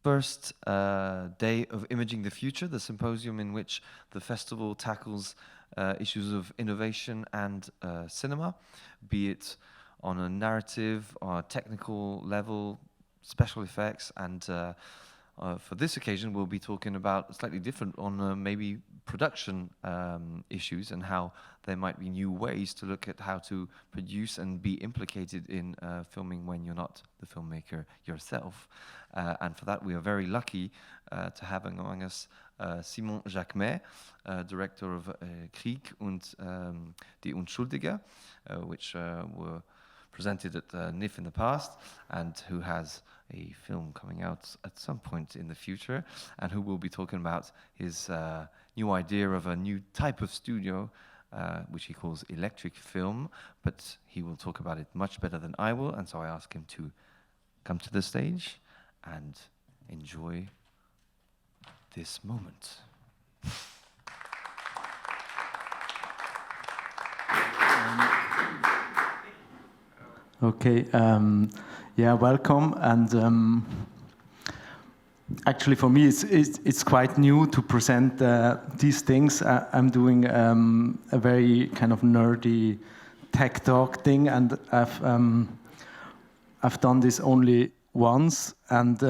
first day of Imaging the Future, the symposium in which the festival tackles issues of innovation and cinema, be it on a narrative or technical level, special effects, and for this occasion we'll be talking about slightly different on maybe production issues and how there might be new ways to look at how to produce and be implicated in filming when you're not the filmmaker yourself. And for that we are very lucky to have among us Simon Jaquemet, director of Chrieg and die Unschuldige, which were presented at NIFFF in the past, and who has a film coming out at some point in the future, and who will be talking about his new idea of a new type of studio, which he calls electric.film, but he will talk about it much better than I will, and so I ask him to come to the stage and enjoy this moment. Okay, yeah, welcome. And actually, for me, it's quite new to present these things. I'm doing a very kind of nerdy tech talk thing, and I've done this only once, and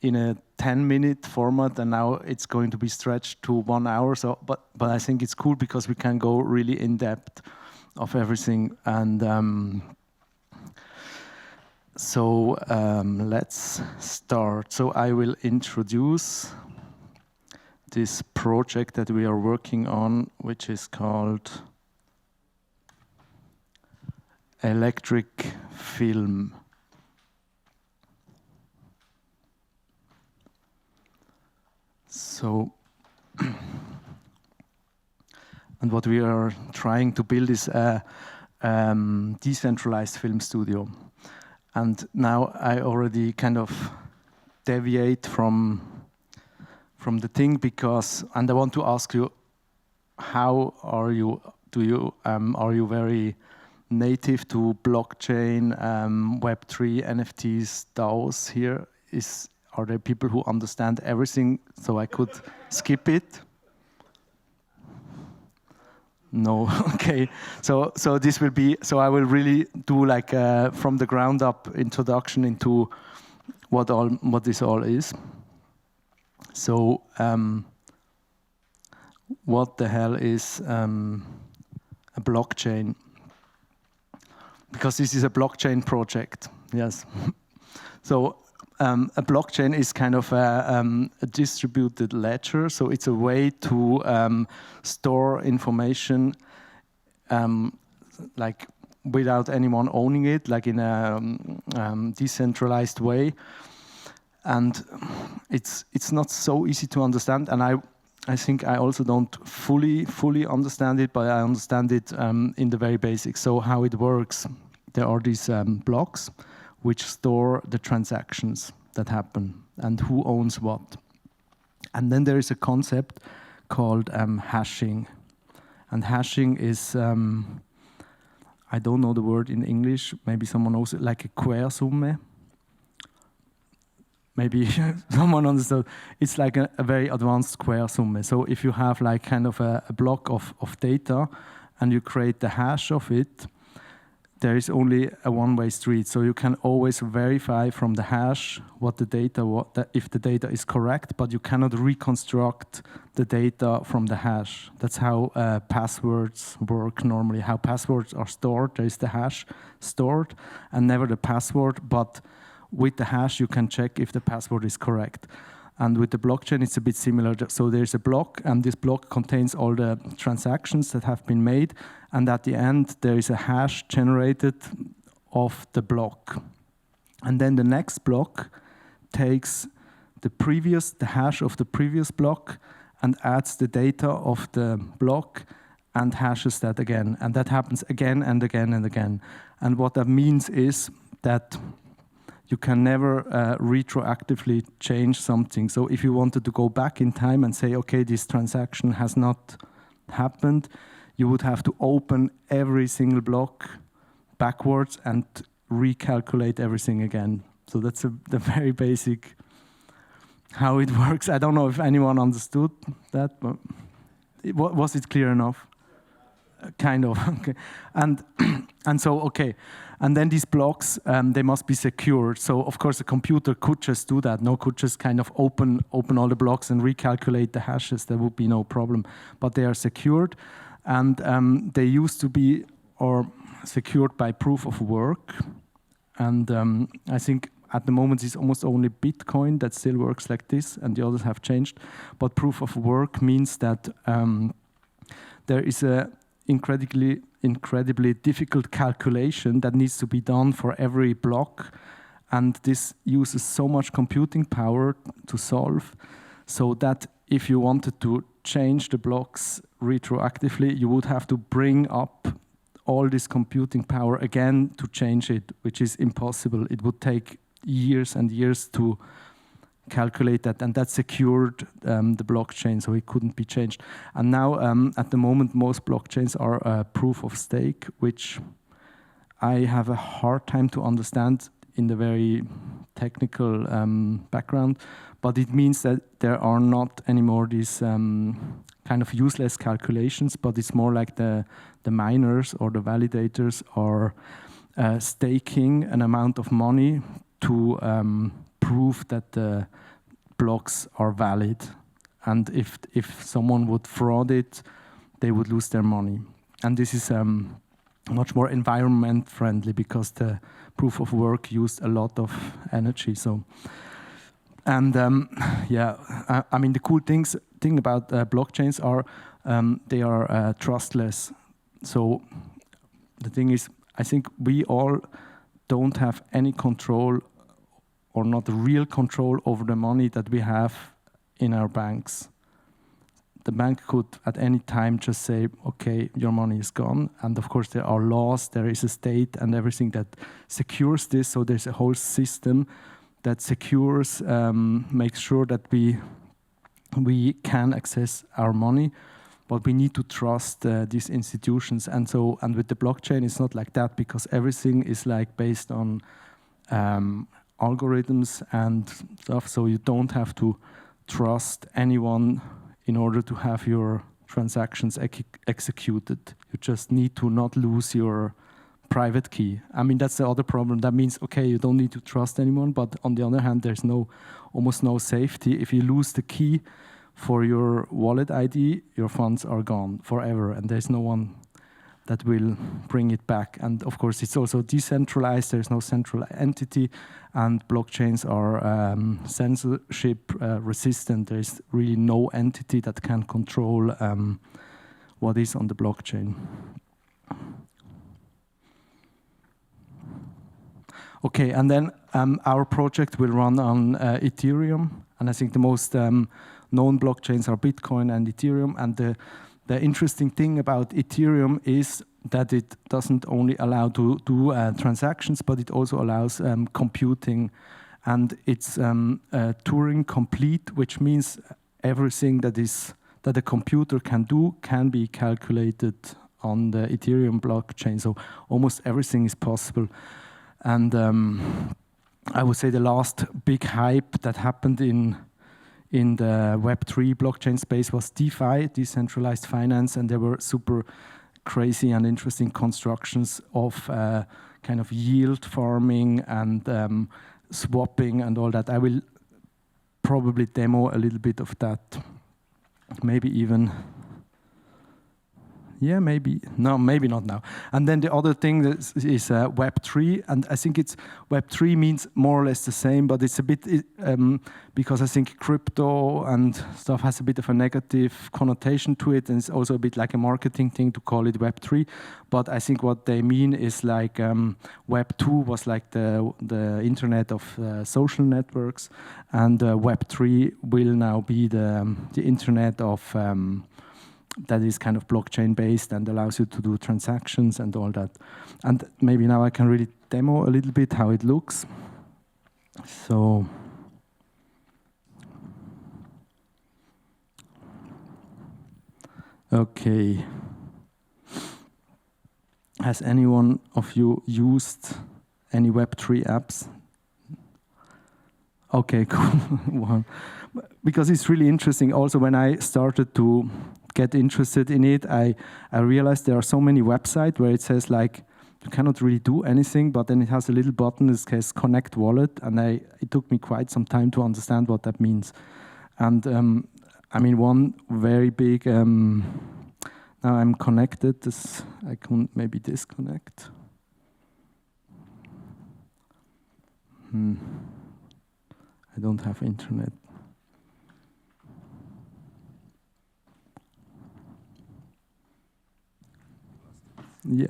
in a 10-minute format, and now it's going to be stretched to 1 hour. So, but I think it's cool because we can go really in depth of everything. And so let's start. So I will introduce this project that we are working on, which is called electric.film. So, and what we are trying to build is a decentralized film studio. And now I already kind of deviate from the thing because, and I want to ask you, how are you? Are you very native to blockchain, Web3, NFTs, DAOs? Here are there people who understand everything, so I could skip it? No, okay. So this will be. So I will really do like a from the ground up introduction into what this all is. So what the hell is a blockchain? Because this is a blockchain project. Yes. So a blockchain is kind of a distributed ledger. So it's a way to store information like without anyone owning it, like in a decentralized way. And it's not so easy to understand. And I think I also don't fully understand it, but I understand it in the very basics. So how it works, there are these blocks which store the transactions that happen and who owns what. And then there is a concept called hashing. And hashing is, I don't know the word in English, maybe someone knows it, like a Quersumme. Maybe someone understood. It's like a very advanced Quersumme. So if you have like kind of a block of data and you create the hash of it, there is only a one-way street, so you can always verify from the hash what the data, if the data is correct, but you cannot reconstruct the data from the hash. That's how passwords work normally. How passwords are stored, there is the hash stored, and never the password, but with the hash you can check if the password is correct. And with the blockchain, it's a bit similar. So there's a block, and this block contains all the transactions that have been made. And at the end, there is a hash generated of the block. And then the next block takes the hash of the previous block and adds the data of the block and hashes that again. And that happens again and again and again. And what that means is that you can never retroactively change something. So if you wanted to go back in time and say, okay, this transaction has not happened, you would have to open every single block backwards and recalculate everything again. So that's the very basic how it works. I don't know if anyone understood that, but was it clear enough? Kind of. Okay. And so, okay. And then these blocks, they must be secured. So, of course, a computer could just do that. No, could just kind of open all the blocks and recalculate the hashes. There would be no problem. But they are secured. And they used to be secured by proof of work. And I think at the moment it's almost only Bitcoin that still works like this, and the others have changed. But proof of work means that there is a incredibly difficult calculation that needs to be done for every block, and this uses so much computing power to solve, so that if you wanted to change the blocks retroactively, you would have to bring up all this computing power again to change it, which is impossible. It would take years and years to calculate that, and that secured the blockchain, so it couldn't be changed. And now, at the moment, most blockchains are proof of stake, which I have a hard time to understand in the very technical background, but it means that there are not anymore these kind of useless calculations, but it's more like the miners or the validators are staking an amount of money to prove that the blocks are valid, and if someone would fraud it, they would lose their money. And this is much more environment friendly because the proof of work used a lot of energy. So, and I mean the cool thing about blockchains are they are trustless. So the thing is, I think we all don't have any control, or not real control, over the money that we have in our banks. The bank could at any time just say, okay, your money is gone. And of course there are laws, there is a state and everything that secures this. So there's a whole system that secures, makes sure that we can access our money, but we need to trust these institutions. And with the blockchain, it's not like that, because everything is like based on algorithms and stuff, so you don't have to trust anyone in order to have your transactions executed. You just need to not lose your private key. I mean, that's the other problem. That means, okay, you don't need to trust anyone, but on the other hand, there's almost no safety. If you lose the key for your wallet ID, your funds are gone forever, and there's no one that will bring it back. And of course, it's also decentralized. There's no central entity, and blockchains are censorship resistant. There's really no entity that can control what is on the blockchain. Okay, and then our project will run on Ethereum, and I think the most known blockchains are Bitcoin and Ethereum. And the interesting thing about Ethereum is that it doesn't only allow to do transactions, but it also allows computing, and it's Turing complete, which means everything that a computer can do can be calculated on the Ethereum blockchain. So almost everything is possible. And I would say the last big hype that happened in the Web3 blockchain space was DeFi, decentralized finance, and there were super crazy and interesting constructions of kind of yield farming and swapping and all that. I will probably demo a little bit of that. Maybe even, yeah, maybe not now. And then the other thing is Web3, and I think Web3 means more or less the same, but it's a bit, because I think crypto and stuff has a bit of a negative connotation to it, and it's also a bit like a marketing thing to call it Web3. But I think what they mean is like Web2 was like the internet of social networks, and Web3 will now be the internet of that is kind of blockchain based and allows you to do transactions and all that. And maybe now I can really demo a little bit how it looks. So, okay. Has anyone of you used any Web3 apps? Okay, cool. One. Because it's really interesting. Also, when I started to get interested in it, I realized there are so many websites where it says like you cannot really do anything, but then it has a little button that says connect wallet, and it took me quite some time to understand what that means. And I mean, one very big. Now I'm connected. I can maybe disconnect. I don't have internet. Yeah.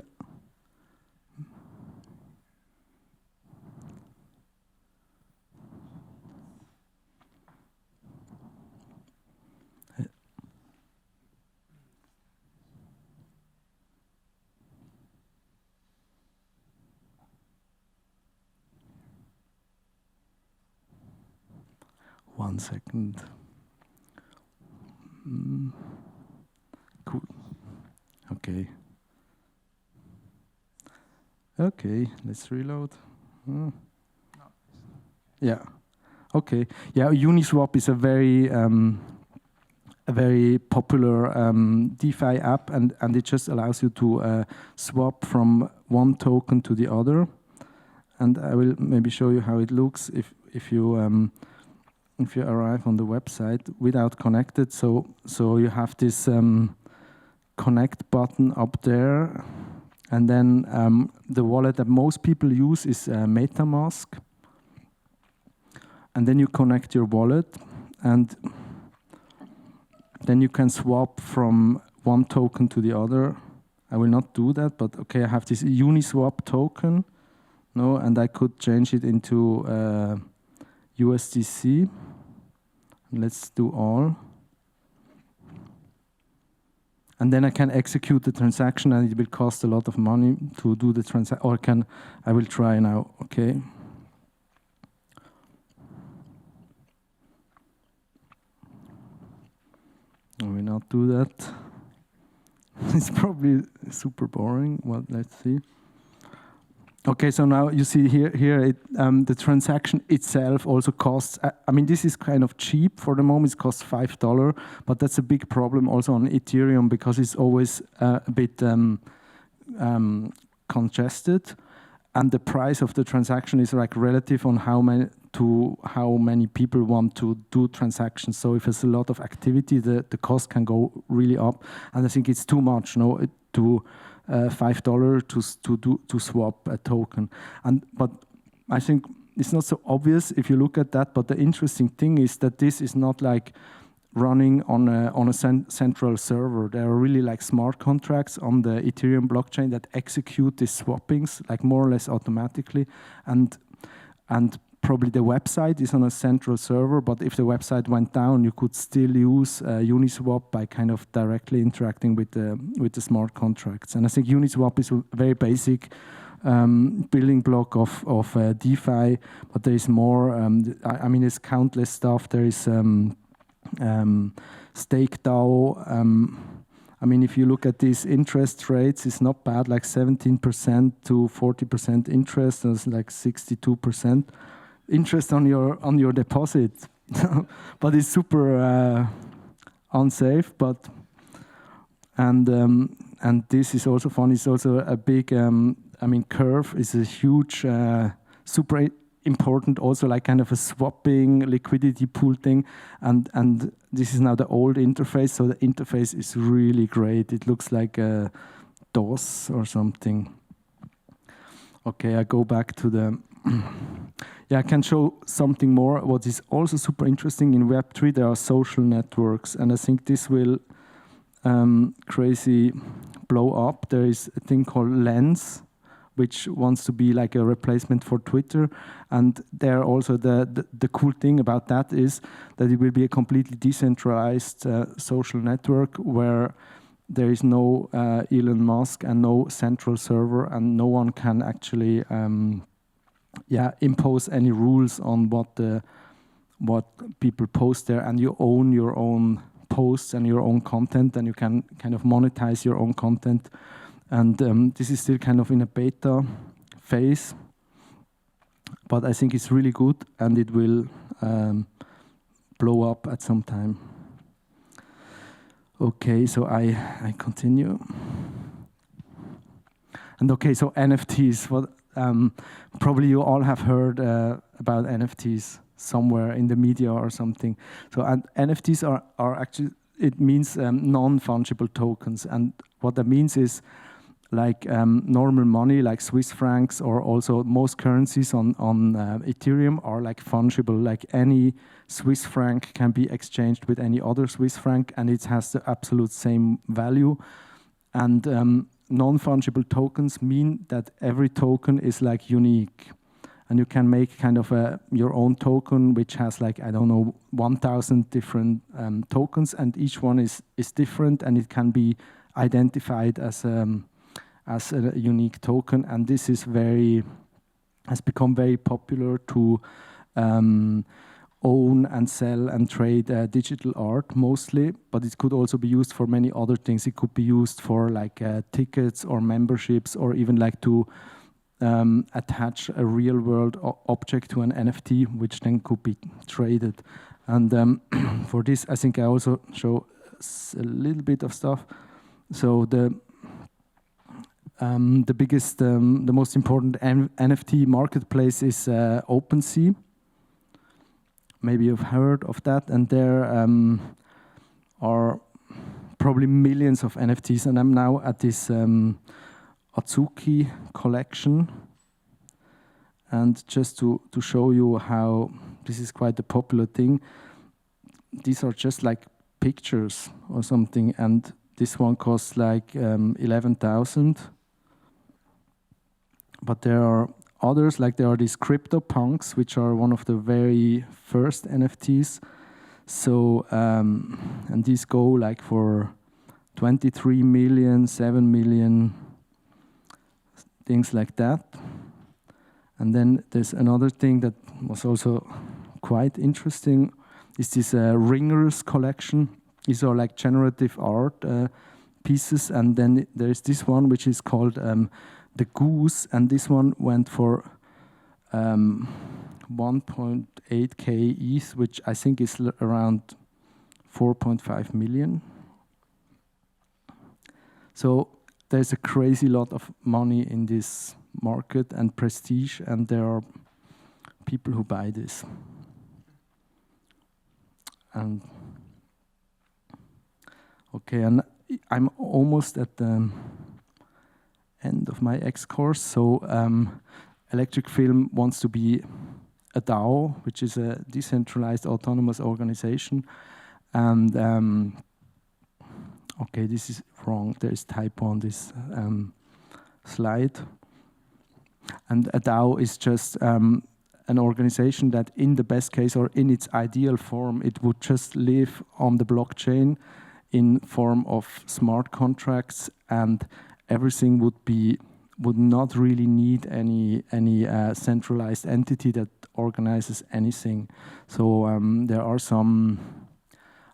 One second. Cool. Okay. Okay, let's reload. Yeah. Okay. Yeah, Uniswap is a very popular DeFi app, and it just allows you to swap from one token to the other. And I will maybe show you how it looks if you arrive on the website without connected. So you have this connect button up there. And then the wallet that most people use is MetaMask. And then you connect your wallet, and then you can swap from one token to the other. I will not do that, but okay, I have this Uniswap token, and I could change it into USDC. Let's do all. And then I can execute the transaction, and it will cost a lot of money to do the transaction. Or I will try now, okay. I will not do that. It's probably super boring. Well, let's see. Okay, so now you see here the transaction itself also costs. I mean, this is kind of cheap for the moment. It costs $5, but that's a big problem also on Ethereum because it's always a bit congested, and the price of the transaction is like relative on how many people want to do transactions. So if there's a lot of activity, the cost can go really up, and I think it's too much, to $5 to swap a token. But I think it's not so obvious if you look at that. But the interesting thing is that this is not like running on a central server. There are really like smart contracts on the Ethereum blockchain that execute these swappings like more or less automatically, and probably the website is on a central server, but if the website went down, you could still use Uniswap by kind of directly interacting with the smart contracts. And I think Uniswap is a very basic building block of DeFi, but there is more. I mean, there's countless stuff. There is StakeDAO. I mean, if you look at these interest rates, it's not bad, like 17% to 40% interest, and it's like 62%. Interest on your deposit, but it's super unsafe. But and this is also fun. It's also a big. I mean, Curve is a huge, super important. Also, like kind of a swapping liquidity pool thing. And this is now the old interface. So the interface is really great. It looks like a DOS or something. Okay, I go back to the. Yeah, I can show something more. What is also super interesting in Web3, there are social networks, and I think this will crazy blow up. There is a thing called Lens, which wants to be like a replacement for Twitter, and there also the cool thing about that is that it will be a completely decentralized social network where there is no Elon Musk and no central server, and no one can actually impose any rules on what people post there, and you own your own posts and your own content, and you can kind of monetize your own content. And this is still kind of in a beta phase, but I think it's really good, and it will blow up at some time. Okay, so I continue. And okay, so NFTs. What probably you all have heard about NFTs somewhere in the media or something. So NFTs are actually, it means non-fungible tokens, and what that means is like normal money, like Swiss francs, or also most currencies on Ethereum are like fungible. Like any Swiss franc can be exchanged with any other Swiss franc, and it has the absolute same value. And non-fungible tokens mean that every token is like unique, and you can make kind of your own token, which has like, I don't know, 1,000 different tokens, and each one is different, and it can be identified as a unique token. And this is has become very popular to own and sell and trade digital art mostly, but it could also be used for many other things. It could be used for like tickets or memberships, or even like to attach a real world object to an NFT, which then could be traded. And for this, I think I also show a little bit of stuff. So the biggest, the most important NFT marketplace is OpenSea. Maybe you've heard of that, and there are probably millions of NFTs, and I'm now at this Atsuki collection. And just to show you how this is quite a popular thing, these are just like pictures or something, and this one costs like 11,000. But there are others, like there are these CryptoPunks, which are one of the very first NFTs. So, and these go like for 23 million, 7 million, things like that. And then there's another thing that was also quite interesting, is this Ringers collection. These are like generative art pieces, and then there's this one which is called the Goose, and this one went for 1.8k ETH, which I think is around 4.5 million. So there's a crazy lot of money in this market and prestige, and there are people who buy this. And okay, and I'm almost at the end of my X-course. So electric.film wants to be a DAO, which is a decentralized autonomous organization. And okay, this is wrong. There is typo on this slide. And a DAO is just an organization that, in the best case or in its ideal form, it would just live on the blockchain in form of smart contracts, and everything would not really need any centralized entity that organizes anything. So there are some,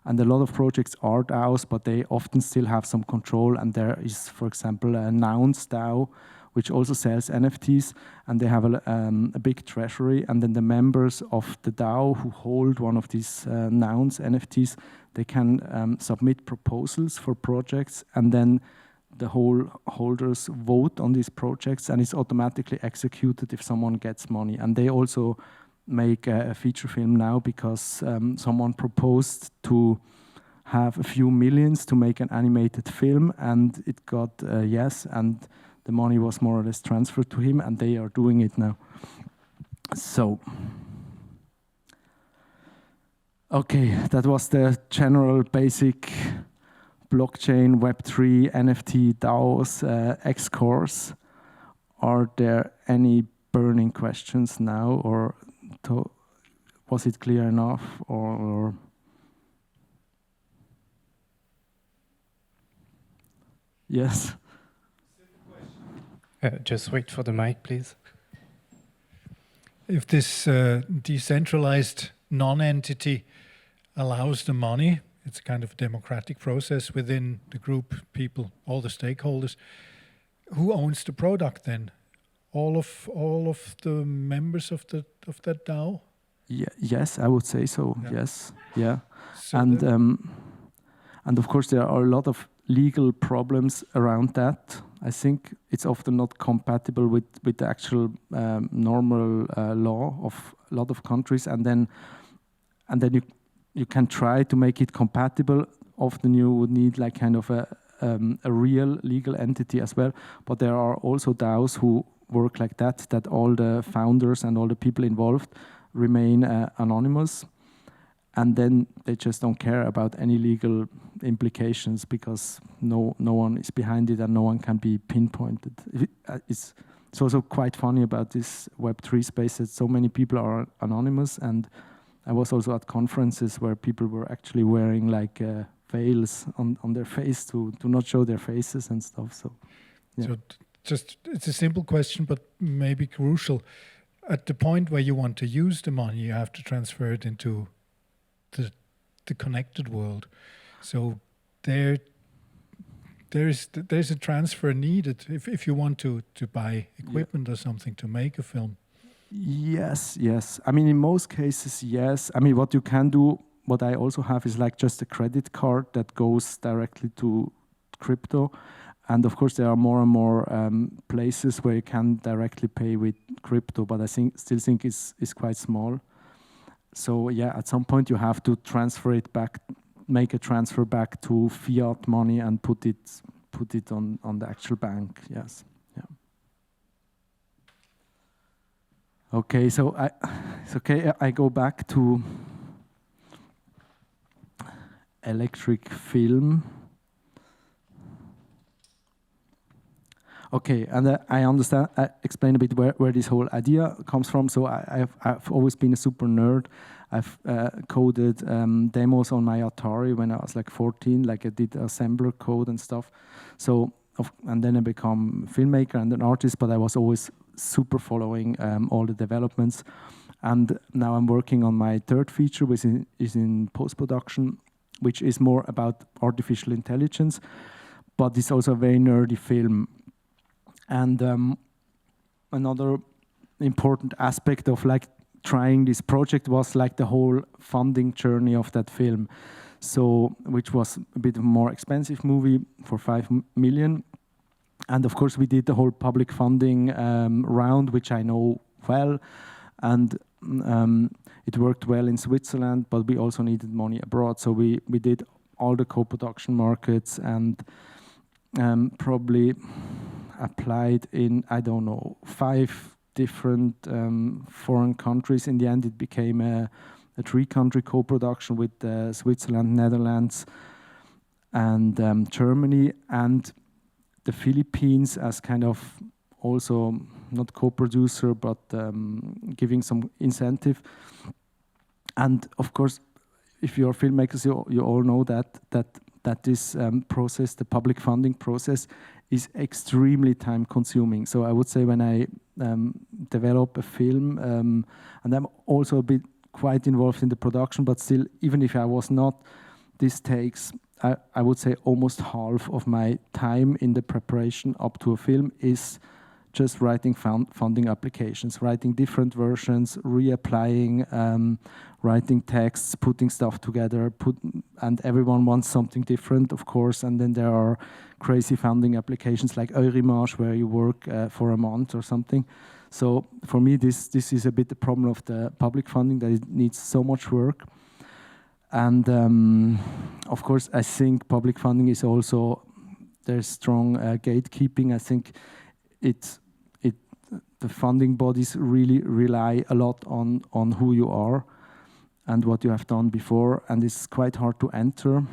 and a lot of projects are DAOs, but they often still have some control. And there is, for example, a Nouns DAO, which also sells NFTs, and they have a big treasury. And then the members of the DAO who hold one of these Nouns NFTs, they can submit proposals for projects, and then the whole holders vote on these projects, and it's automatically executed if someone gets money. And they also make a feature film now because someone proposed to have a few millions to make an animated film, and it got yes, and the money was more or less transferred to him, and they are doing it now. So, okay, that was the general basic blockchain, Web3, NFT, DAOs, X-course. Are there any burning questions now, or was it clear enough, or? Yes. Just wait for the mic, please. If this decentralized non-entity allows the money, it's a kind of democratic process within the group, people, all the stakeholders. Who owns the product then? All of the members of that DAO? Yes, I would say so. Yeah. Yes, yeah, So and of course there are a lot of legal problems around that. I think it's often not compatible with the actual normal law of a lot of countries, and then you can try to make it compatible. Often you would need like kind of a real legal entity as well, but there are also DAOs who work like that all the founders and all the people involved remain anonymous, and then they just don't care about any legal implications because no one is behind it and no one can be pinpointed. It's also quite funny about this Web3 space that so many people are anonymous, and I was also at conferences where people were actually wearing like veils on their face to not show their faces and stuff. So, yeah. So just it's a simple question, but maybe crucial. At the point where you want to use the money, you have to transfer it into the connected world. So there's a transfer needed if you want to buy equipment or something to make a film. Yes. I mean, in most cases, yes. I mean, what you can do, what I also have is like just a credit card that goes directly to crypto. And of course, there are more and more places where you can directly pay with crypto, but I still think it's quite small. So yeah, at some point you have to transfer it back, make a transfer back to fiat money and put it on the actual bank. Yes, yeah. Okay, so I go back to electric.film. Okay, and I understand. I explain a bit where this whole idea comes from. So I've always been a super nerd. I've coded demos on my Atari when I was like 14. Like I did assembler code and stuff. So and then I become a filmmaker and an artist. But I was always super following all the developments. And now I'm working on my third feature, which is in post-production, which is more about artificial intelligence. But it's also a very nerdy film. And another important aspect of like trying this project was like the whole funding journey of that film. So, which was a bit more expensive movie for 5 million. And of course we did the whole public funding round, which I know well. And it worked well in Switzerland, but we also needed money abroad. So we did all the co-production markets and probably applied in, I don't know, 5 different foreign countries. In the end, it became a 3-country co-production with Switzerland, Netherlands, and Germany, and the Philippines as kind of also not co-producer, but giving some incentive. And of course, if you're filmmakers, you all know that this process, the public funding process, is extremely time consuming. So I would say when I develop a film, and I'm also a bit quite involved in the production, but still, even if I was not, this takes, I would say almost half of my time in the preparation up to a film is just writing funding applications, writing different versions, reapplying, writing texts, putting stuff together, and everyone wants something different, of course. And then there are crazy funding applications like Eurimage, where you work for a month or something. So for me, this is a bit the problem of the public funding, that it needs so much work. And of course, I think public funding is also, there's strong gatekeeping. I think the funding bodies really rely a lot on who you are and what you have done before, and it's quite hard to enter.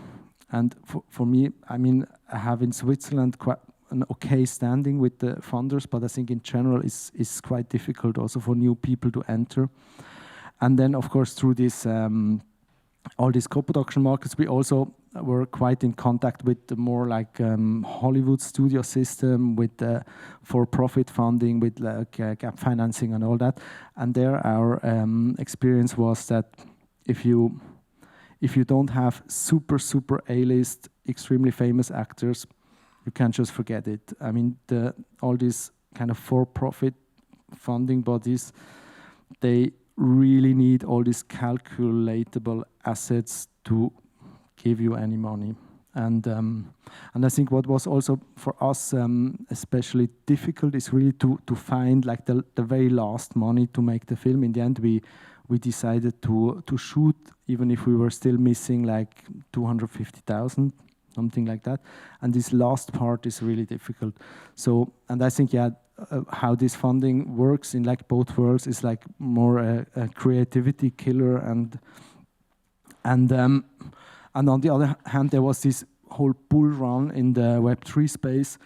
And for me, I mean, I have in Switzerland quite an okay standing with the funders, but I think in general it's quite difficult also for new people to enter. And then, of course, through this all these co-production markets, we also were quite in contact with the more like Hollywood studio system, with for-profit funding, with gap financing and all that. And there our experience was that if you don't have super A-list, extremely famous actors, you can just forget it. I mean, all these kind of for-profit funding bodies, they really need all these calculatable assets to give you any money. And I think what was also for us especially difficult is really to find like the very last money to make the film. In the end, we decided to shoot even if we were still missing like 250,000, something like that. And this last part is really difficult. So, and I think how this funding works in like both worlds is like more a creativity killer, and on the other hand, there was this whole bull run in the Web3 space,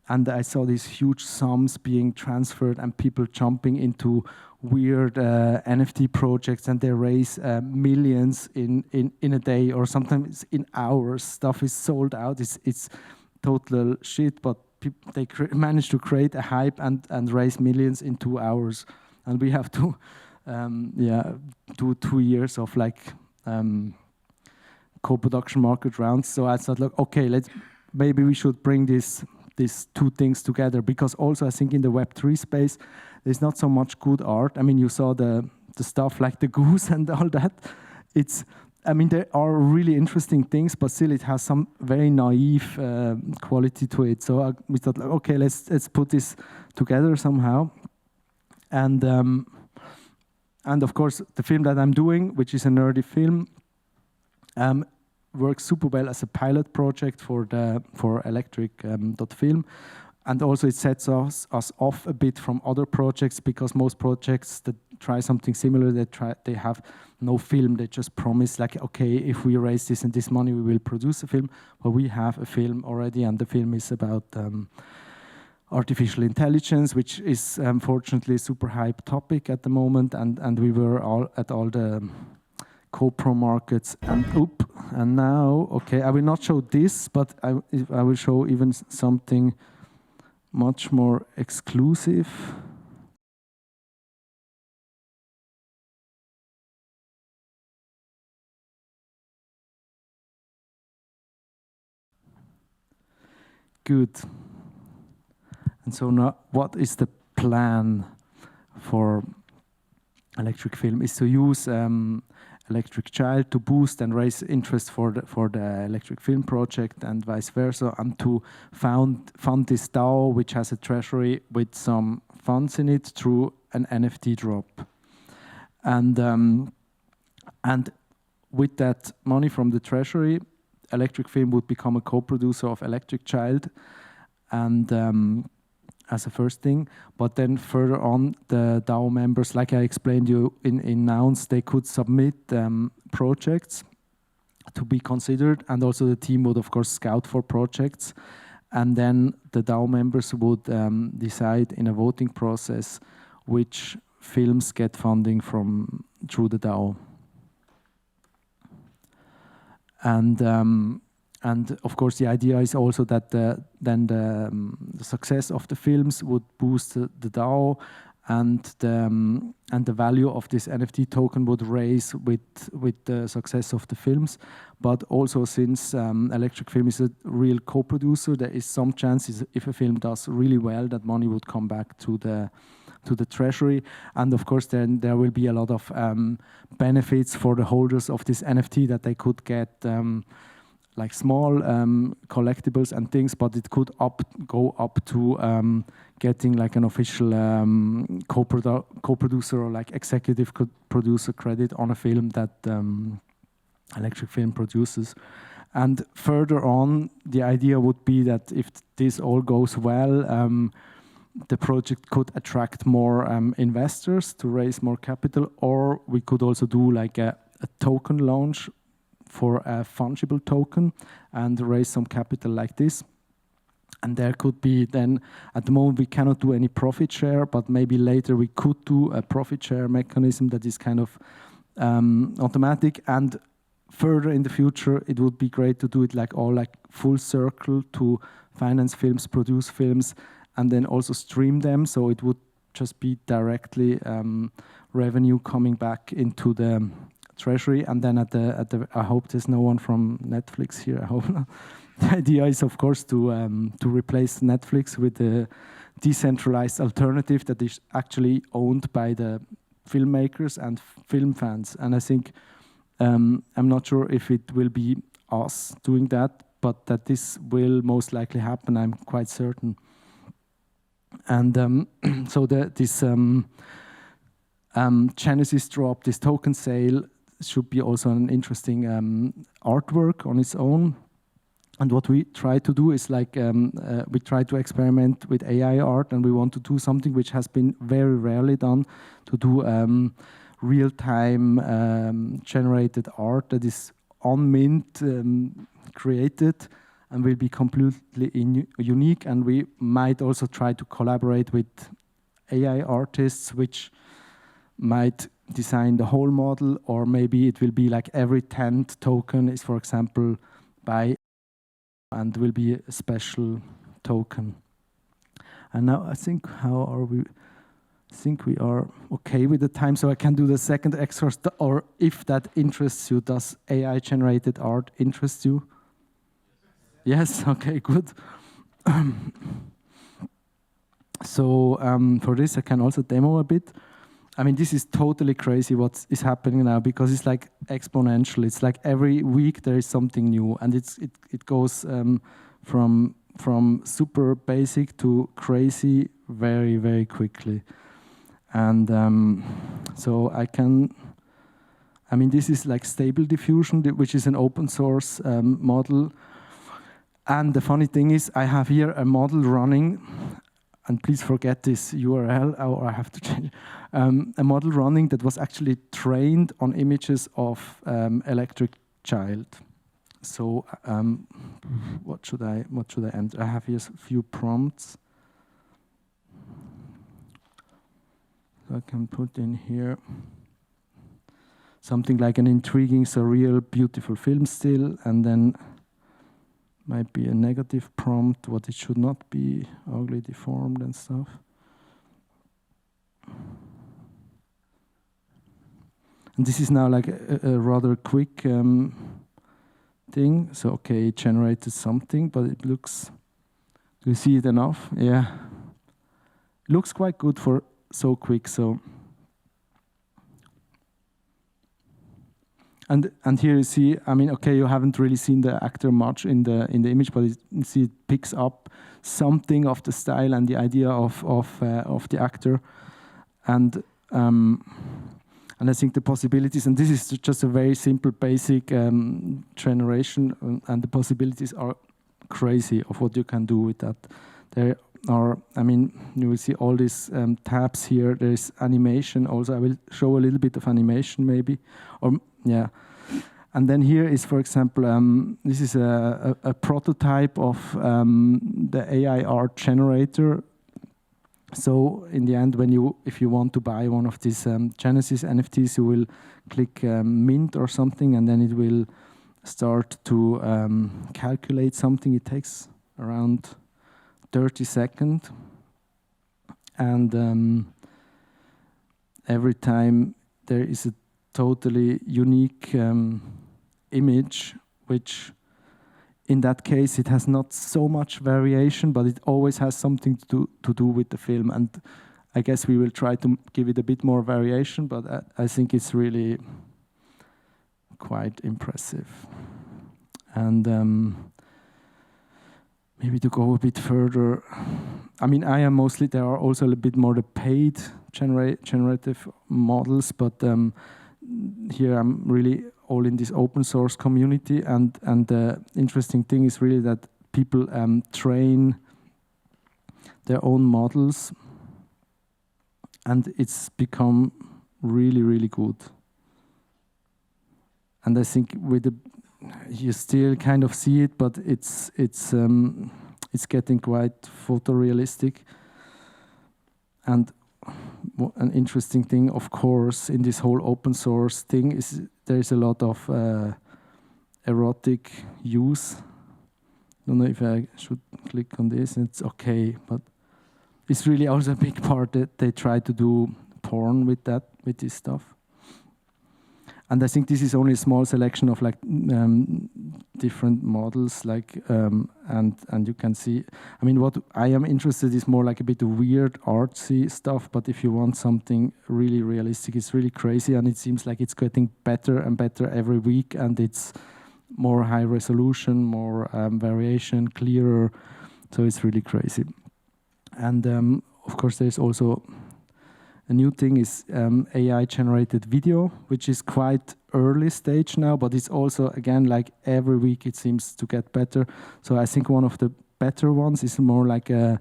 and I saw these huge sums being transferred and people jumping into weird NFT projects, and they raise millions in a day or sometimes in hours. Stuff is sold out. It's total shit, but they managed to create a hype and raise millions in 2 hours. And we have to do 2 years of like co-production market rounds. So I thought, like, okay, maybe we should bring these two things together, because also I think in the Web3 space there's not so much good art. I mean, you saw the stuff like the goose and all that. I mean, there are really interesting things, but still it has some very naive quality to it. So we thought, like, okay, let's put this together somehow. And of course, the film that I'm doing, which is a nerdy film, works super well as a pilot project for electric.film. And also it sets us off a bit from other projects, because most projects that try something similar, they have no film. They just promise, like, okay, if we raise this and this money, we will produce a film. But we have a film already, and the film is about artificial intelligence, which is unfortunately a super hype topic at the moment. And we were all at all the co-pro markets, and now, okay, I will not show this, but I will show even something much more exclusive. Good. And so now, what is the plan for electric film? Is to use Electric Child to boost and raise interest for the electric film project, and vice versa, and to fund this DAO, which has a treasury with some funds in it through an NFT drop. And with that money from the treasury, Electric Film would become a co-producer of Electric Child, and as a first thing. But then further on, the DAO members, like I explained you in Nouns, they could submit projects to be considered, and also the team would of course scout for projects, and then the DAO members would decide in a voting process which films get funding through the DAO. And of course, the idea is also that then the success of the films would boost the DAO, and the value of this NFT token would raise with the success of the films. But also, since Electric Film is a real co-producer, there is some chances if a film does really well that money would come back to the treasury. And of course, then there will be a lot of benefits for the holders of this NFT, that they could get like small collectibles and things, but it could go up to getting like an official co-producer or like executive producer credit on a film that Electric Film produces. And further on, the idea would be that if this all goes well, the project could attract more investors to raise more capital, or we could also do like a token launch for a fungible token and raise some capital like this. And there could be then, at the moment we cannot do any profit share, but maybe later we could do a profit share mechanism that is kind of automatic. And further in the future, it would be great to do it like full circle, to finance films, produce films, and then also stream them. So it would just be directly revenue coming back into the treasury. And then at the I hope there's no one from Netflix here. I hope not. The idea is, of course, to replace Netflix with a decentralized alternative that is actually owned by the filmmakers and film fans. And I think I'm not sure if it will be us doing that, but that this will most likely happen, I'm quite certain. And so this Genesis drop, this token sale, should be also an interesting artwork on its own. And what we try to do is like we try to experiment with AI art, and we want to do something which has been very rarely done, to do real-time generated art that is on Mint created and will be completely unique. And we might also try to collaborate with AI artists which might design the whole model, or maybe it will be like every 10th token is, for example, by and will be a special token. And now I think, how are we? I think we are okay with the time, so I can do the second exercise. Or if that interests you, does AI-generated art interest you? Yes, okay, good. So for this, I can also demo a bit. I mean, this is totally crazy what is happening now, because it's like exponential. It's like every week there is something new, and it goes from super basic to crazy very, very quickly. And so I mean, this is like Stable Diffusion, which is an open source model. And the funny thing is, I have here a model running, and please forget this URL, or I have to change. A model running that was actually trained on images of Electric Child. So what should I enter? I have here a few prompts. So I can put in here something like an intriguing, surreal, beautiful film still, and then might be a negative prompt, what it should not be, ugly, deformed and stuff. And this is now like a rather quick thing. So, okay, it generated something, but it looks, do you see it enough? Yeah. It looks quite good for so quick, so. And here you see, I mean, okay, you haven't really seen the actor much in the image, but you see it picks up something of the style and the idea of the actor, and I think the possibilities, and this is just a very simple, basic generation, and the possibilities are crazy of what you can do with that. There are, I mean, you will see all these tabs here. There is animation also. I will show a little bit of animation maybe, or yeah. And then here is, for example, this is a prototype of the AI art generator. So in the end, if you want to buy one of these Genesis NFTs, you will click mint or something, and then it will start to calculate something. It takes around 30 seconds, and every time there is a totally unique image, which in that case it has not so much variation, but it always has something to do with the film. And I guess we will try to give it a bit more variation, but I think it's really quite impressive. And maybe to go a bit further, I mean, I am mostly, there are also a little bit more the paid generative models, but here I'm really all in this open source community, and the interesting thing is really that people train their own models, and it's become really, really good. And I think with the, you still kind of see it, but it's getting quite photorealistic. And an interesting thing, of course, in this whole open source thing is there is a lot of erotic use. Don't know if I should click on this. It's okay, but it's really also a big part that they try to do porn with this stuff. And I think this is only a small selection of like different models. Like and you can see. I mean, what I am interested is more like a bit of weird artsy stuff. But if you want something really realistic, it's really crazy, and it seems like it's getting better and better every week, and it's more high resolution, more variation, clearer. So it's really crazy. And of course, there's also a new thing is AI-generated video, which is quite early stage now, but it's also, again, like every week it seems to get better. So I think one of the better ones is more like a,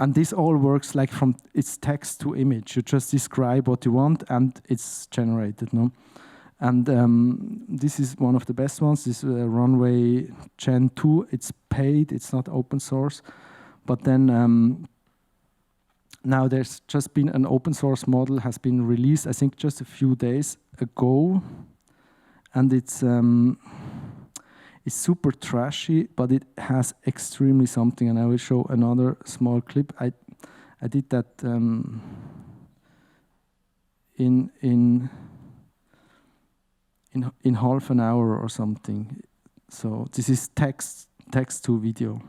and this all works like from, it's text to image. You just describe what you want and it's generated, no? And this is one of the best ones, this Runway Gen 2. It's paid, it's not open source. But then now there's just been an open source model has been released, I think just a few days ago. And it's super trashy, but it has extremely something. And I will show another small clip. I did that in half an hour or something. So this is text to video.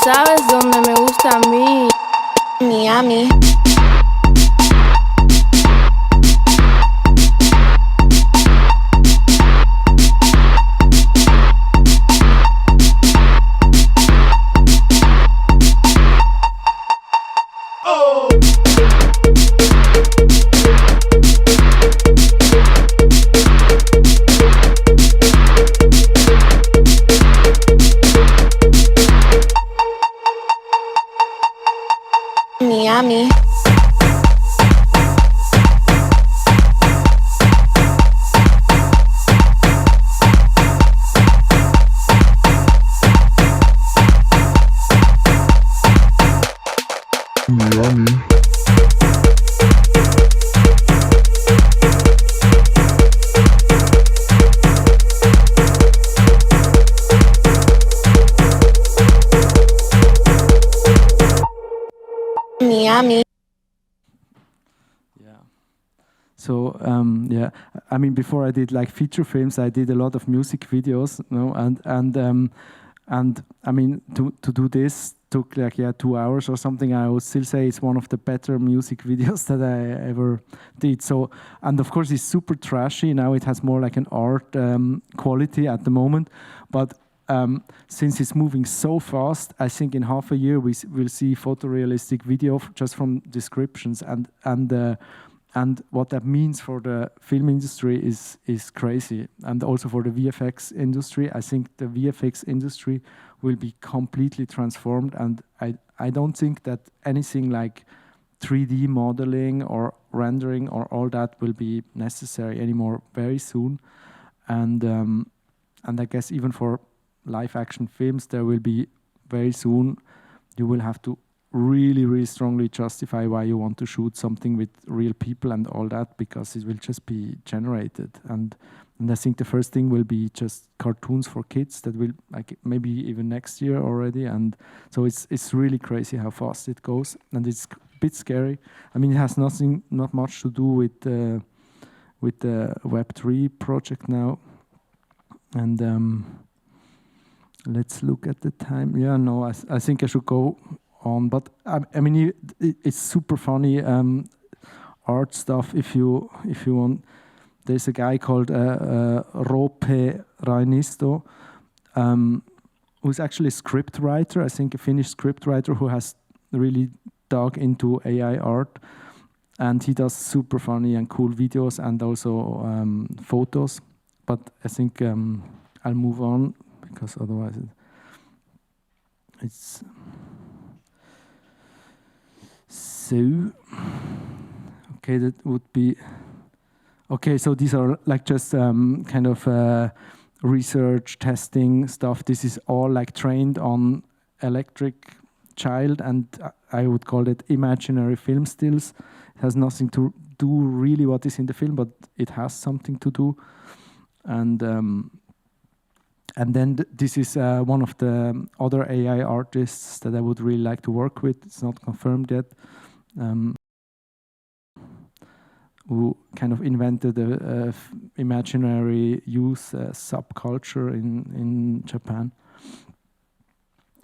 ¿Sabes dónde me gusta a mí? Miami. Miami. Miami. Yeah. So yeah, I mean, before I did like feature films, I did a lot of music videos, you know, and I mean, to do this took like 2 hours or something. I would still say it's one of the better music videos that I ever did. So, and of course, it's super trashy now. It has more like an art quality at the moment, but. Since it's moving so fast, I think in half a year we will see photorealistic video just from descriptions, and what that means for the film industry is crazy, and also for the VFX industry. I think the VFX industry will be completely transformed, and I don't think that anything like 3D modeling or rendering or all that will be necessary anymore very soon, and I guess even for live action films, there will be very soon, you will have to really, really strongly justify why you want to shoot something with real people and all that, because it will just be generated. And I think the first thing will be just cartoons for kids that will, like, maybe even next year already. And so it's really crazy how fast it goes, and it's a bit scary. I mean, it has not much to do with the Web3 project now. And let's look at the time. Yeah, no, I think I should go on. But I mean, it's super funny art stuff. If you want, there's a guy called Roope Rainisto, who's actually a script writer. I think a Finnish script writer who has really dug into AI art, and he does super funny and cool videos and also photos. But I think I'll move on, because otherwise it's so Okay, that would be... Okay, so these are like just kind of research, testing stuff. This is all like trained on electric child, and I would call it imaginary film stills. It has nothing to do really what is in the film, but it has something to do. And then this is one of the other AI artists that I would really like to work with. It's not confirmed yet. Who kind of invented a imaginary use subculture in Japan.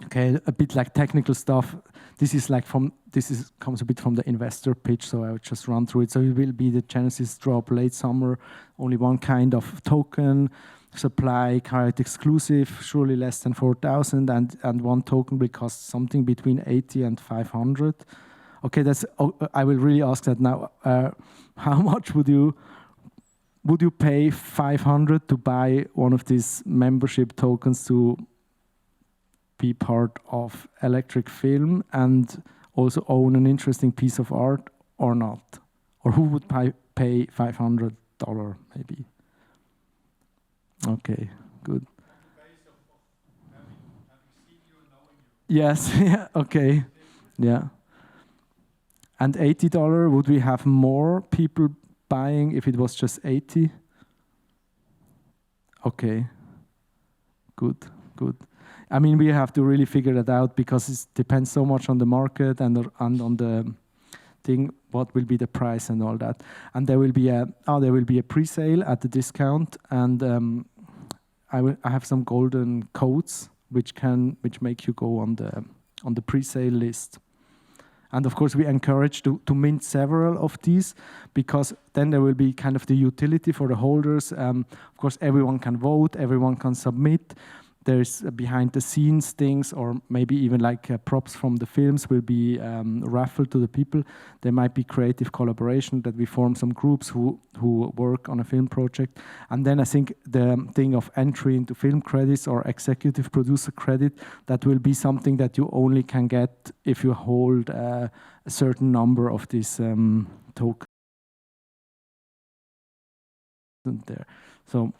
Okay, a bit like technical stuff. This is like comes a bit from the investor pitch, so I would just run through it. So it will be the Genesis drop late summer, only one kind of token, supply, current exclusive, surely less than 4,000, and one token will cost something between 80 and 500. Okay, I will really ask that now. How much would you pay 500 to buy one of these membership tokens to be part of electric film and also own an interesting piece of art, or not? Or who would pay $500 maybe? Okay, good. Yes, yeah, okay, yeah. And $80, would we have more people buying if it was just 80? Okay, good. I mean, we have to really figure that out because it depends so much on the market and on the thing, what will be the price and all that. And there will be a pre-sale at the discount, and I have some golden codes which make you go on the pre-sale list. And of course, we encourage to mint several of these, because then there will be kind of the utility for the holders. Of course, everyone can vote, everyone can submit. There's behind the scenes things, or maybe even like props from the films will be raffled to the people. There might be creative collaboration that we form some groups who work on a film project. And then I think the thing of entry into film credits or executive producer credit, that will be something that you only can get if you hold a certain number of these tokens there. So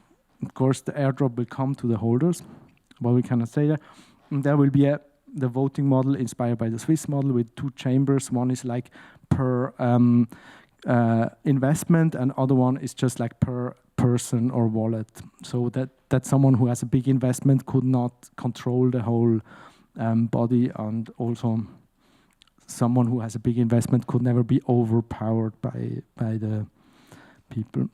of course the airdrop will come to the holders. Well, we cannot say that. And there will be the voting model inspired by the Swiss model with 2 chambers. One is like per investment, and other one is just like per person or wallet. So that someone who has a big investment could not control the whole body, and also someone who has a big investment could never be overpowered by the people.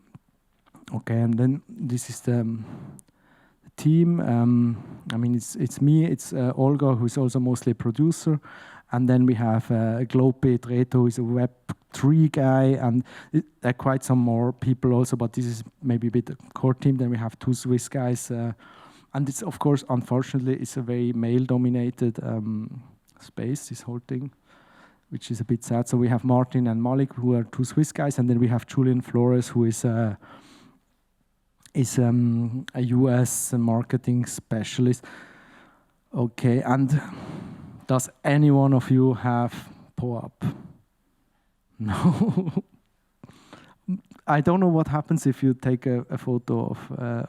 Okay, and then this is the team. I mean, it's me, it's Olga, who's also mostly a producer, and then we have Glope Reto, who is a Web3 guy, and quite some more people also, but this is maybe a bit a core team. Then we have 2 Swiss guys, and it's, of course, unfortunately, it's a very male-dominated space, this whole thing, which is a bit sad. So we have Martin and Malik, who are 2 Swiss guys, and then we have Julian Flores, who is a US marketing specialist. Okay, and does any one of you have POAP? No. I don't know what happens if you take a photo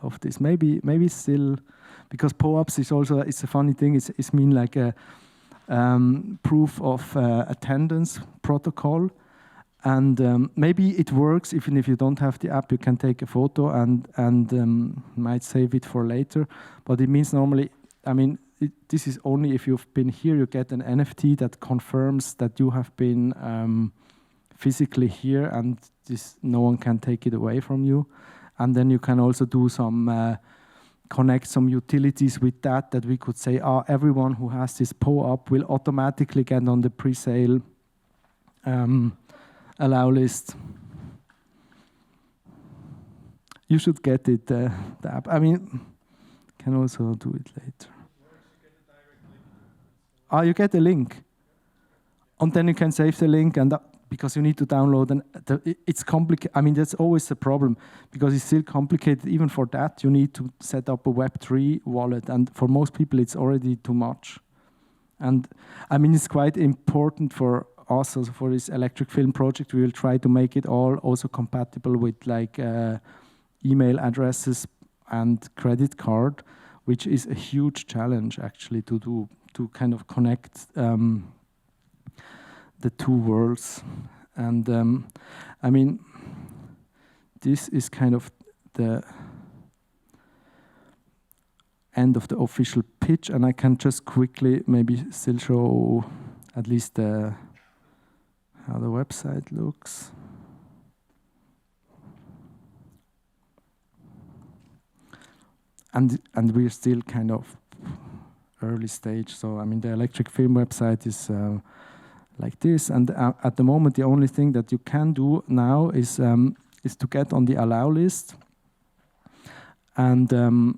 of this. Maybe still, because POAPs is also, it's a funny thing. It's mean like a proof of attendance protocol. And maybe it works even if you don't have the app. You can take a photo and might save it for later. But it means normally, I mean, this is only if you've been here, you get an NFT that confirms that you have been physically here, and no one can take it away from you. And then you can also do some, connect some utilities with that we could say, everyone who has this POAP will automatically get on the pre-sale allow list. You should get it, the app. I mean, can also do it later. You get a link. And then you can save the link, and because you need to download, and it's complicated. I mean, that's always a problem, because it's still complicated. Even for that, you need to set up a Web3 wallet, and for most people, it's already too much. And I mean, it's quite important for us, also for this electric film project, we will try to make it all also compatible with like email addresses and credit card, which is a huge challenge actually to do, to kind of connect the two worlds. And I mean, this is kind of the end of the official pitch, and I can just quickly maybe still show at least how the website looks. And we're still kind of early stage. So I mean, the electric film website is like this, and at the moment the only thing that you can do now is to get on the allow list. And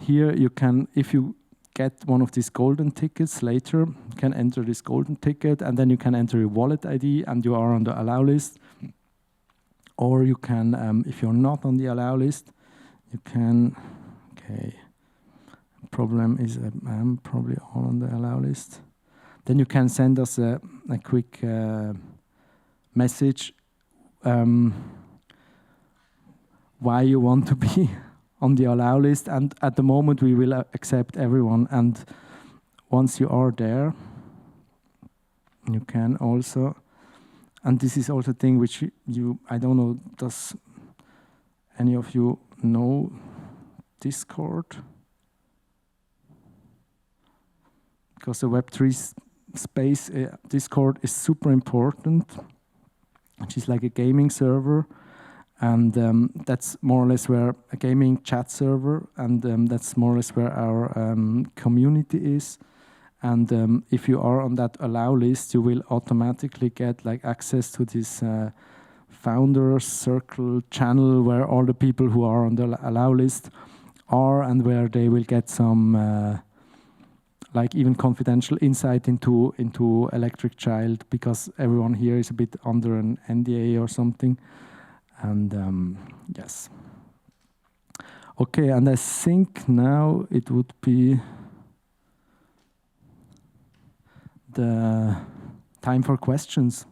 here you can, if you get one of these golden tickets later, you can enter this golden ticket, and then you can enter your wallet ID and you are on the allow list. Or you can, if you're not on the allow list, you can, okay, problem is I'm probably all on the allow list. Then you can send us a quick message why you want to be on the allow list, and at the moment we will accept everyone. And once you are there, you can also, and this is also a thing which I don't know, does any of you know Discord? Because the Web3 space, Discord is super important, which is like a gaming server. And that's more or less where a gaming chat server, and that's more or less where our community is. And if you are on that allow list, you will automatically get like access to this Founders Circle channel where all the people who are on the allow list are, and where they will get some like even confidential insight into Electric Child, because everyone here is a bit under an NDA or something. And yes. Okay, and I think now it would be the time for questions.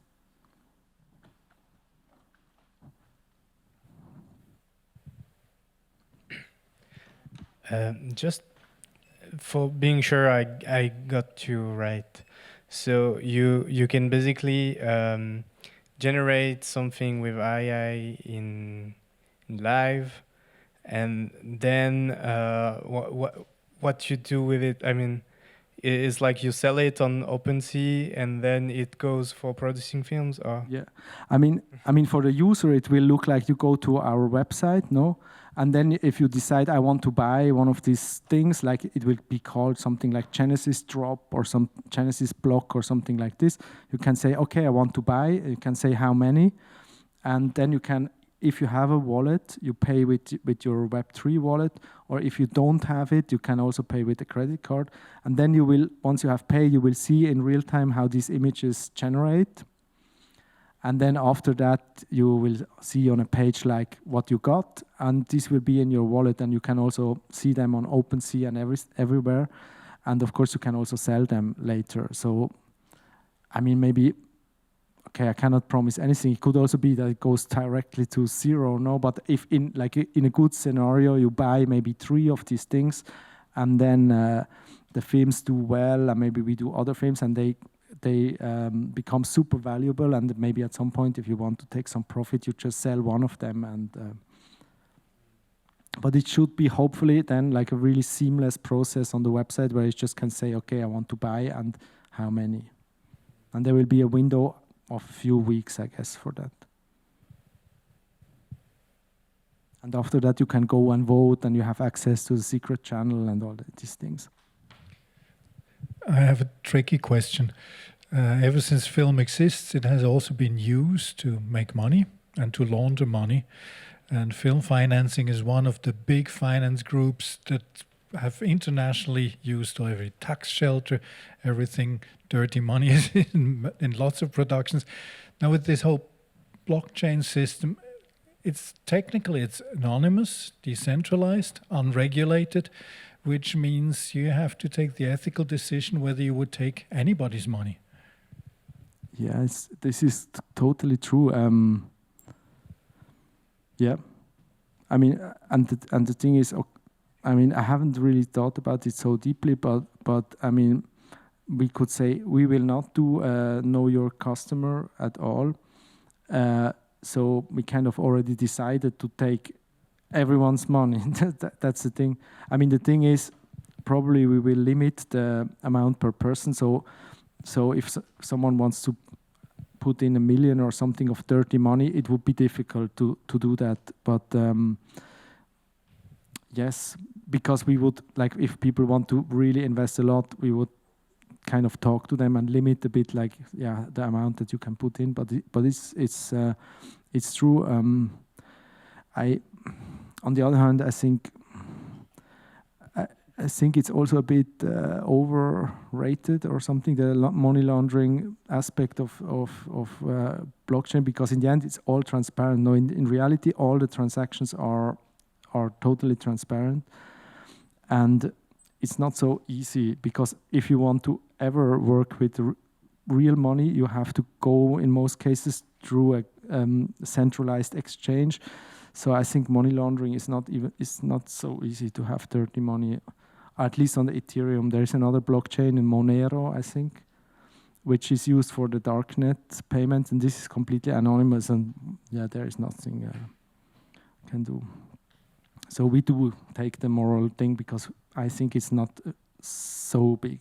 Just for being sure I got you right. So you can basically generate something with AI in live, and then what you do with it, I mean, it's like you sell it on OpenSea and then it goes for producing films, or? Yeah, I mean for the user it will look like you go to our website, no? And then if you decide I want to buy one of these things, like it will be called something like Genesis Drop or some Genesis Block or something like this, you can say, okay, I want to buy. You can say how many. And then you can, if you have a wallet, you pay with your Web3 wallet. Or if you don't have it, you can also pay with a credit card. And then you will, once you have paid, you will see in real time how these images generate. And then after that, you will see on a page like what you got, and this will be in your wallet, and you can also see them on OpenSea and everywhere. And of course, you can also sell them later. So, I mean, maybe, okay, I cannot promise anything. It could also be that it goes directly to zero, no? But if in a good scenario, you buy maybe 3 of these things, and then the films do well, and maybe we do other films, and they become super valuable, and maybe at some point, if you want to take some profit, you just sell one of them. And but it should be hopefully then like a really seamless process on the website where you just can say, okay, I want to buy and how many. And there will be a window of a few weeks, I guess, for that. And after that, you can go and vote, and you have access to the secret channel and all these things. I have a tricky question. Ever since film exists, it has also been used to make money and to launder money. And film financing is one of the big finance groups that have internationally used every tax shelter, everything. Dirty money is in lots of productions. Now with this whole blockchain system, it's anonymous, decentralized, unregulated, which means you have to take the ethical decision whether you would take anybody's money. Yes, this is totally true. Yeah, I mean, and the thing is, I mean, I haven't really thought about it so deeply, but I mean, we could say we will not do know your customer at all. So we kind of already decided to take everyone's money. That's the thing. I mean, the thing is, probably we will limit the amount per person. So if someone wants to put in 1 million or something of dirty money, it would be difficult to do that. But yes, because we would, like, if people want to really invest a lot, we would kind of talk to them and limit a bit, like, yeah, the amount that you can put in. But it's true. On the other hand, I think it's also a bit overrated or something, the money laundering aspect of blockchain, because in the end it's all transparent. No, in reality, all the transactions are totally transparent, and it's not so easy, because if you want to ever work with real money, you have to go in most cases through a centralized exchange. So I think money laundering is not so easy to have dirty money. At least on the Ethereum, there is another blockchain in Monero, I think, which is used for the darknet payments, and this is completely anonymous, and yeah, there is nothing can do. So we do take the moral thing, because I think it's not so big.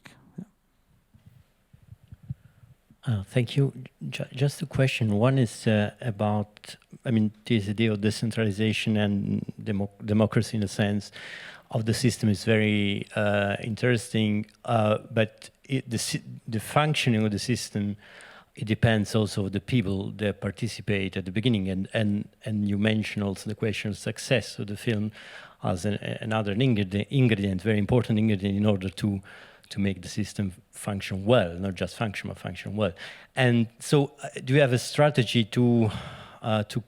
Thank you. Just a question. One is about, I mean, this idea of decentralization and democracy, in a sense, of the system is very interesting, but the functioning of the system, it depends also on the people that participate at the beginning, and you mentioned also the question of success of the film as another ingredient, very important ingredient, in order to make the system function well, not just function, but function well. And so, do you have a strategy to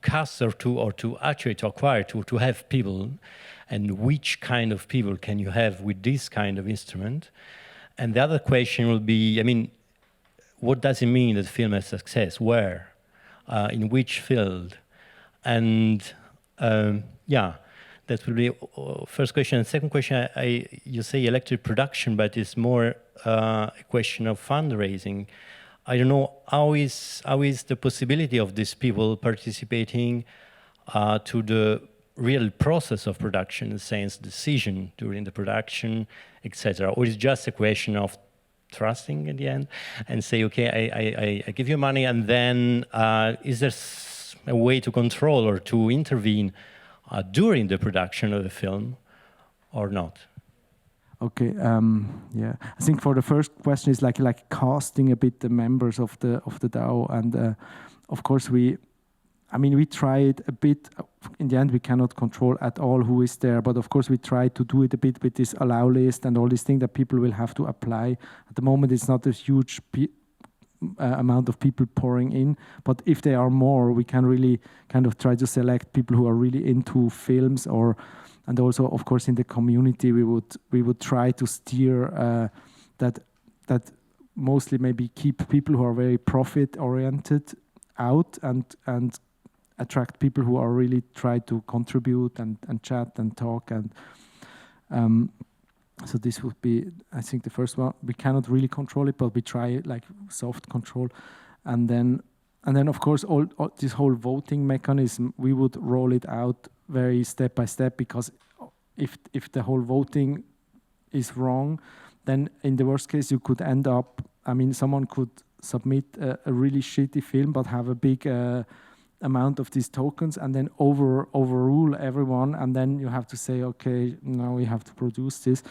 cast or to actually to acquire, to have people, and which kind of people can you have with this kind of instrument? And the other question will be, I mean, what does it mean that film has success? Where? In which field? And yeah, that will be first question. And second question, you say electric production, but it's more a question of fundraising. I don't know, how is the possibility of these people participating to the real process of production, in the sense decision during the production, etc., or is it just a question of trusting at the end and say, okay, I give you money, and then is there a way to control or to intervene during the production of the film or not? Okay, yeah. I think for the first question is like casting a bit the members of the DAO, and of course we try it a bit. In the end, we cannot control at all who is there, but of course we try to do it a bit with this allow list and all these things that people will have to apply. At the moment, it's not a huge amount of people pouring in, but if there are more, we can really kind of try to select people who are really into films, and also, of course, in the community, we would try to steer that mostly maybe keep people who are very profit oriented out and attract people who are really try to contribute and chat and talk, and so this would be, I think, the first one. We cannot really control it, but we try like soft control, and then of course all this whole voting mechanism, we would roll it out very step by step, because if the whole voting is wrong, then in the worst case you could end up, I mean, someone could submit a really shitty film but have a big amount of these tokens, and then overrule everyone, and then you have to say, okay, now we have to produce this.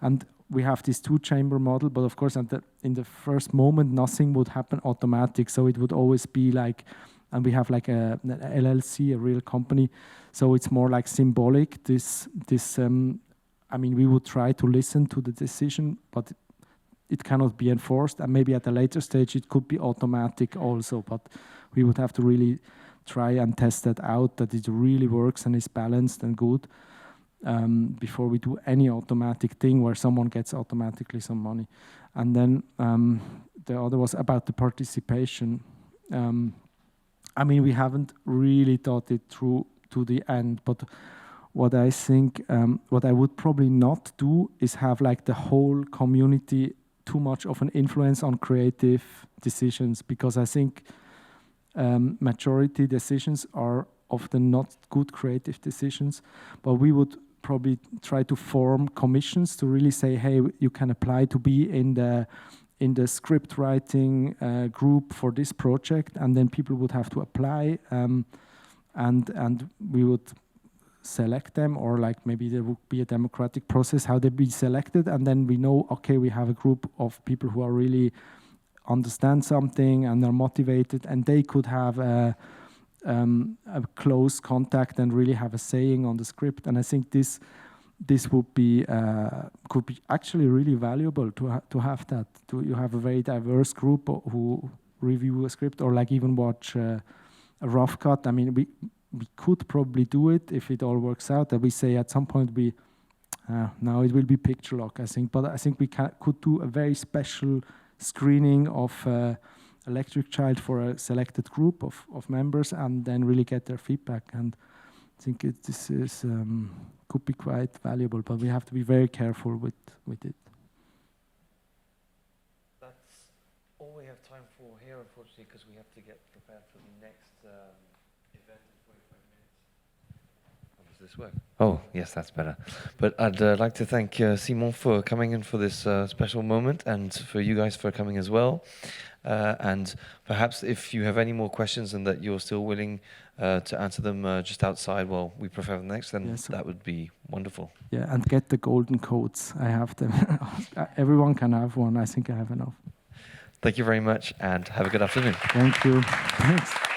And we have this two-chamber model, but of course in the first moment nothing would happen automatic, so it would always be like, and we have like an LLC, a real company, so it's more like symbolic, this I mean, we would try to listen to the decision, but it cannot be enforced, and maybe at a later stage it could be automatic also, but we would have to really try and test that out, that it really works and is balanced and good, before we do any automatic thing where someone gets automatically some money. And then the other was about the participation. I mean, we haven't really thought it through to the end, but what I think, what I would probably not do is have like the whole community too much of an influence on creative decisions, because I think majority decisions are often not good creative decisions, but we would probably try to form commissions to really say, hey, you can apply to be in the script writing group for this project, and then people would have to apply, and we would select them, or like maybe there would be a democratic process how they be selected, and then we know, okay, we have a group of people who are really understand something and are motivated, and they could have a close contact and really have a saying on the script. And I think this would be could be actually really valuable to have that. You have a very diverse group who review a script, or like even watch a rough cut. I mean, we could probably do it if it all works out. That we say at some point now it will be picture lock, I think. But I think we could do a very special screening of Electric Child for a selected group of members, and then really get their feedback. And I think this is could be quite valuable, but we have to be very careful with it. That's all we have time for here, unfortunately, because we have to get prepared for the next event in 45 minutes. How does this work? Oh, yes, that's better. But I'd like to thank Simon for coming in for this special moment, and for you guys for coming as well. And perhaps if you have any more questions and that you're still willing to answer them just outside, well, we prefer the next, then yes, that would be wonderful. Yeah, and get the golden coats. I have them. Everyone can have one. I think I have enough. Thank you very much, and have a good afternoon. Thank you. Thanks.